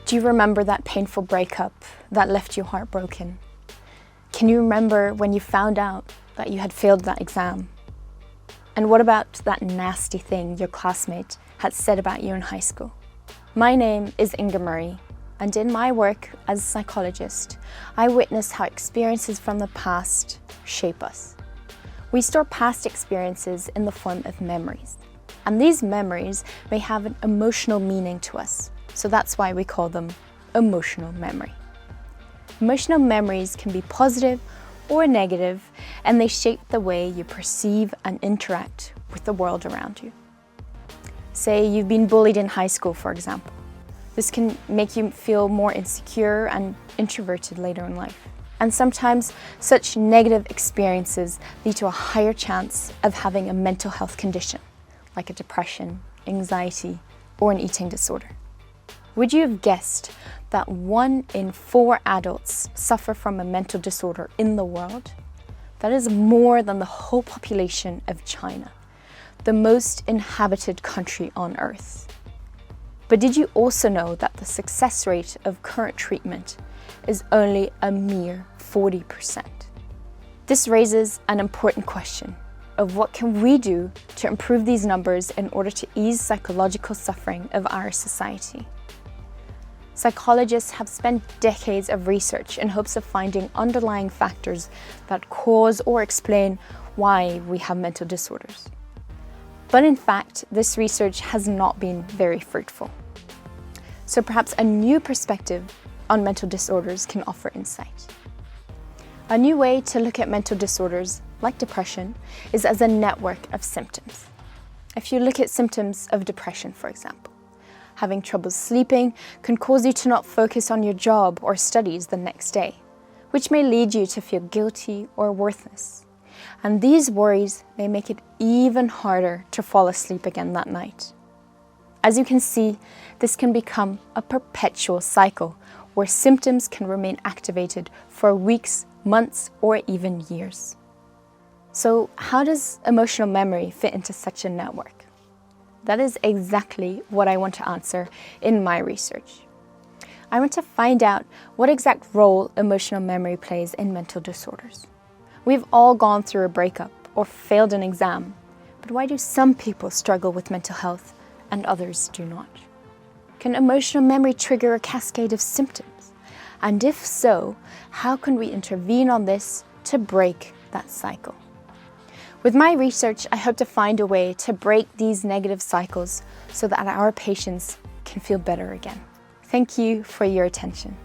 Do you remember that painful breakup that left you heartbroken? Can you remember when you found out that you had failed that exam? And what about that nasty thing your classmate had said about you in high school? My name is Inga Marie, and in my work as a psychologist, I witness how experiences from the past shape us. We store past experiences in the form of memories, and these memories may have an emotional meaning to us, so that's why we call them emotional memory. Emotional memories can be positive or negative, and they shape the way you perceive and interact with the world around you. Say you've been bullied in high school, for example. This can make you feel more insecure and introverted later in life. And sometimes such negative experiences lead to a higher chance of having a mental health condition, like a depression, anxiety, or an eating disorder. Would you have guessed that 1 in 4 adults suffer from a mental disorder in the world? That is more than the whole population of China, the most inhabited country on Earth. But did you also know that the success rate of current treatment is only a mere 40%? This raises an important question of what can we do to improve these numbers in order to ease psychological suffering of our society. Psychologists have spent decades of research in hopes of finding underlying factors that cause or explain why we have mental disorders. But in fact, this research has not been very fruitful. So perhaps a new perspective on mental disorders can offer insight. A new way to look at mental disorders, like depression, is as a network of symptoms. If you look at symptoms of depression, for example, having trouble sleeping can cause you to not focus on your job or studies the next day, which may lead you to feel guilty or worthless. And these worries may make it even harder to fall asleep again that night. As you can see, this can become a perpetual cycle where symptoms can remain activated for weeks, months, or even years. So how does emotional memory fit into such a network? That is exactly what I want to answer in my research. I want to find out what exact role emotional memory plays in mental disorders. We've all gone through a breakup or failed an exam, but why do some people struggle with mental health and others do not? Can emotional memory trigger a cascade of symptoms? And if so, how can we intervene on this to break that cycle? With my research, I hope to find a way to break these negative cycles so that our patients can feel better again. Thank you for your attention.